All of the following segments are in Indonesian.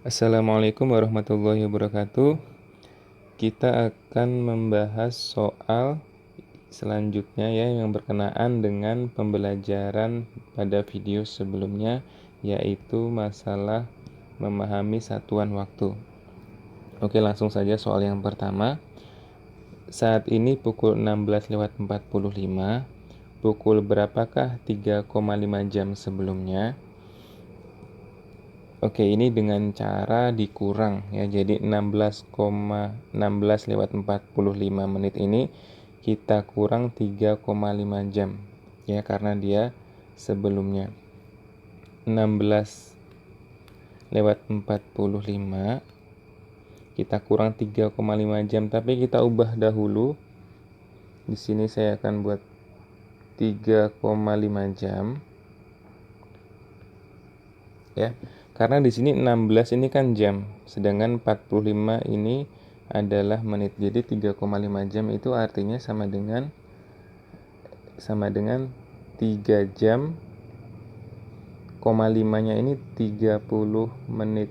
Assalamualaikum warahmatullahi wabarakatuh. Kita akan membahas soal selanjutnya yang berkenaan dengan pembelajaran pada video sebelumnya, yaitu masalah memahami satuan waktu. Oke, langsung saja soal yang pertama. Saat ini pukul 16:45. Pukul berapakah 3,5 jam sebelumnya? Oke, ini dengan cara dikurang ya. Jadi 16,16 lewat 45 menit ini kita kurang 3,5 jam ya, karena dia sebelumnya 16:45 kita kurang 3,5 jam, tapi kita ubah dahulu. Di sini saya akan buat 3,5 jam ya. Karena di sini 16 ini kan jam, sedangkan 45 ini adalah menit. Jadi 3,5 jam itu artinya sama dengan 3 jam, 5-nya ini 30 menit.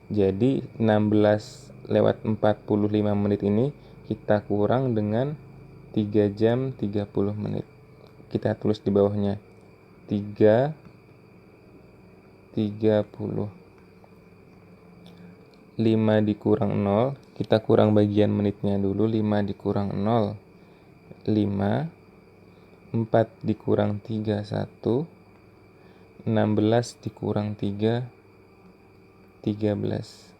Jadi 16:45 menit ini kita kurang dengan 3 jam 30 menit. Kita tulis di bawahnya 3:30. 5 dikurang 0, kita kurang bagian menitnya dulu. 5 dikurang 0, 5. 4 dikurang 3, 1. 16 dikurang 3, 13.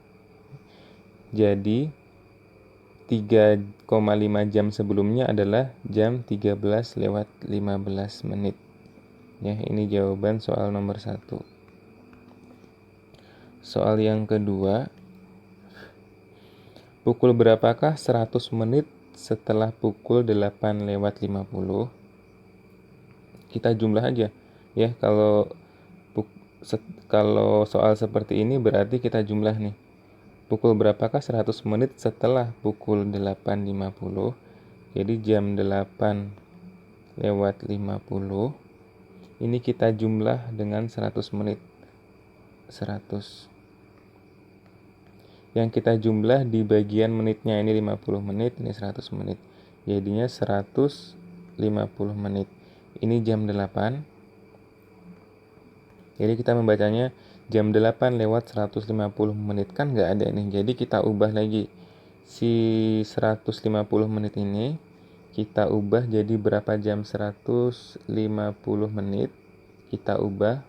Jadi 3,5 jam sebelumnya adalah jam 13:15 menit. Ya, ini jawaban soal nomor 1. Soal yang kedua, pukul berapakah 100 menit setelah pukul 8:50? Kita jumlah aja. Ya, kalau soal seperti ini berarti kita jumlah nih. Pukul berapakah 100 menit setelah pukul 8:50? Jadi jam 8:50. Ini kita jumlah dengan 100 menit. 100. Yang kita jumlah di bagian menitnya, ini 50 menit, ini 100 menit. Jadinya 150 menit. Ini jam 8. Jadi kita membacanya jam 8:150 menit, kan nggak ada nih. Jadi kita ubah lagi. Si 150 menit ini kita ubah jadi berapa jam? 150 menit kita ubah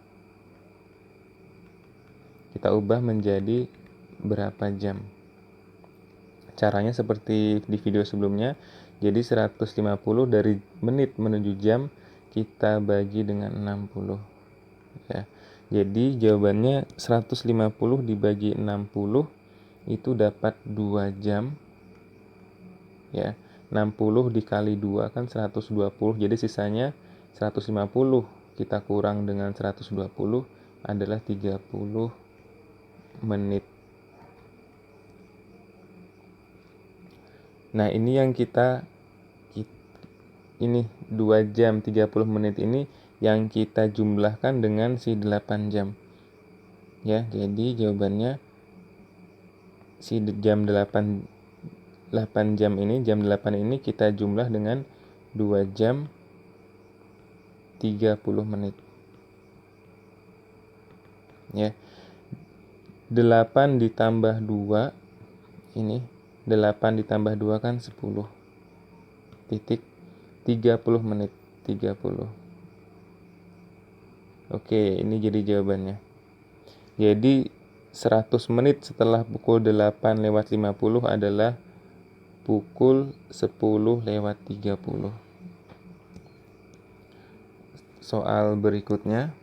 menjadi berapa jam. Caranya seperti di video sebelumnya. Jadi 150 dari menit menuju jam kita bagi dengan 60 ya. Jadi jawabannya 150 dibagi 60 itu dapat 2 jam ya. 60 dikali 2 kan 120, jadi sisanya 150 kita kurang dengan 120 adalah 30 menit. Nah, ini yang ini 2 jam 30 menit ini yang kita jumlahkan dengan si 8 jam. Ya, jadi jawabannya si jam 8 jam ini, jam 8 ini kita jumlah dengan 2 jam 30 menit. Ya. 8 ditambah 2 ini 8 ditambah 2 kan 10. Titik 30 menit. 30. Oke, ini jadi jawabannya. Jadi 100 menit setelah pukul 8:50 adalah pukul 10:30. Soal berikutnya.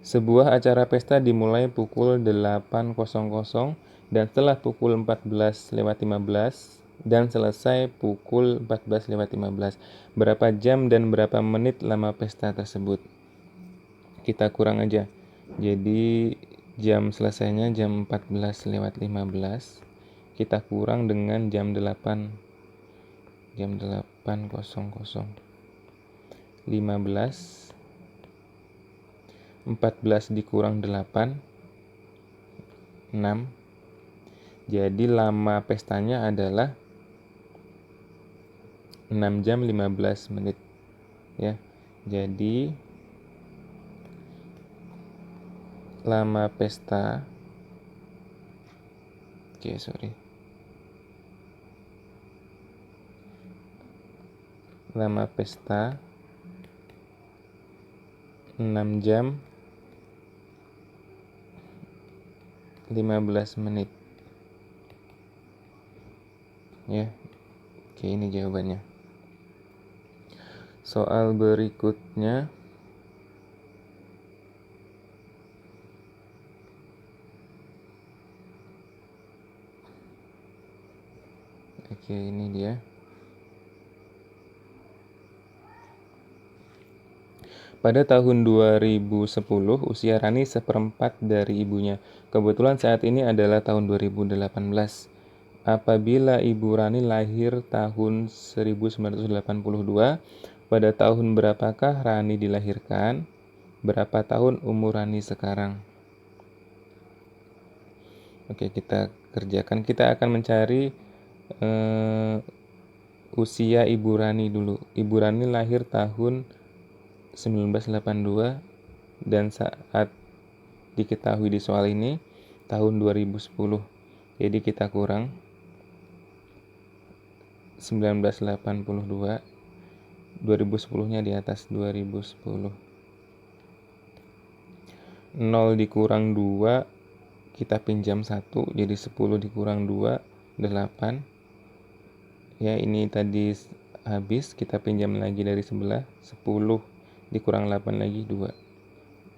Sebuah acara pesta dimulai pukul 8.00 dan setelah pukul 14:15 dan selesai pukul 14:15. Berapa jam dan berapa menit lama pesta tersebut? Kita kurang aja. Jadi jam selesainya jam 14:15. Kita kurang dengan jam 8. jam 8.00. 15, 14 dikurang 8, 6. Jadi lama pestanya adalah 6 jam 15 menit ya. Jadi lama pesta lama pesta 6 jam 15 menit ya. Oke, ini jawabannya. Soal berikutnya, oke, ini dia. Pada tahun 2010, usia Rani seperempat dari ibunya. Kebetulan saat ini adalah tahun 2018. Apabila ibu Rani lahir tahun 1982, pada tahun berapakah Rani dilahirkan? Berapa tahun umur Rani sekarang? Oke, kita kerjakan. Kita akan mencari usia ibu Rani dulu. Ibu Rani lahir tahun 1982 dan saat diketahui di soal ini tahun 2010. Jadi kita kurang 1982, 2010-nya di atas 2010. 0 dikurang 2, kita pinjam 1, jadi 10 dikurang 2, 8. Ya, ini tadi habis, kita pinjam lagi dari sebelah, 10 dikurang 8 lagi 2.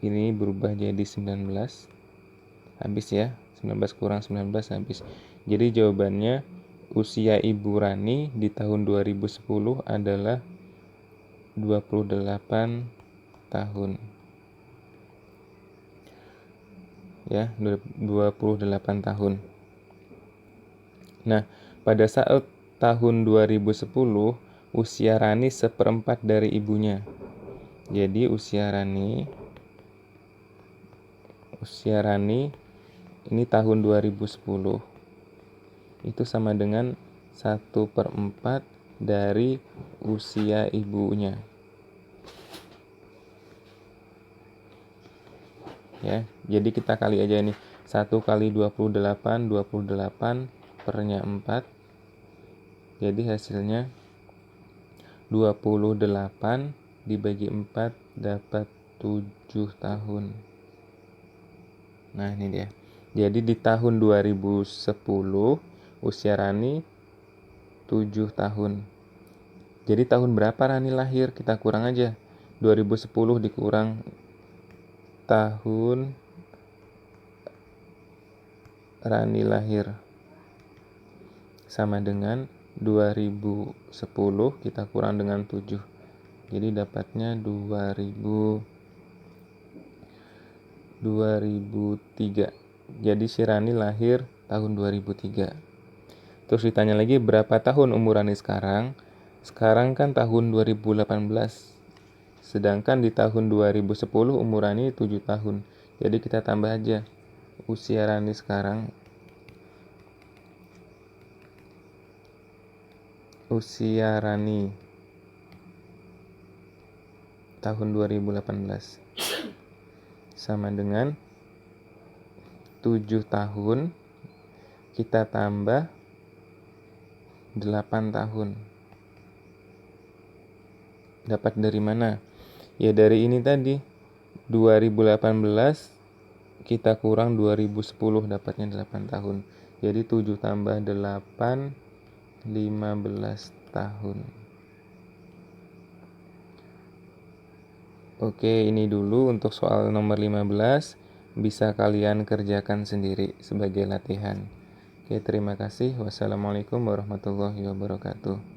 Ini berubah jadi 19. Habis ya, 19 kurang 19 habis. Jadi jawabannya usia Ibu Rani di tahun 2010 adalah 28 tahun. Ya, 28 tahun. Nah, pada saat tahun 2010, usia Rani seperempat dari ibunya. Jadi usia Rani ini tahun 2010 itu sama dengan 1/4 dari usia ibunya. Ya, jadi kita kali aja nih. 1 kali 28 pernya 4. Jadi hasilnya 28 dibagi 4 dapat 7 tahun. Nah, ini dia. Jadi di tahun 2010 usia Rani 7 tahun. Jadi tahun berapa Rani lahir? Kita kurang aja. 2010 dikurang tahun Rani lahir. Sama dengan 2010 kita kurang dengan 7. Jadi dapatnya 2003. Jadi si Rani lahir tahun 2003. Terus ditanya lagi berapa tahun umur Rani sekarang? Sekarang kan tahun 2018. Sedangkan di tahun 2010 umur Rani 7 tahun. Jadi kita tambah aja usia Rani sekarang. Usia Rani tahun 2018 sama dengan 7 tahun kita tambah 8 tahun. Dapat dari mana? Ya dari ini tadi. 2018 kita kurang 2010 dapatnya 8 tahun. Jadi 7 tambah 8 15 tahun. Oke, ini dulu untuk soal nomor 15. Bisa kalian kerjakan sendiri sebagai latihan. Oke, terima kasih. Wassalamualaikum warahmatullahi wabarakatuh.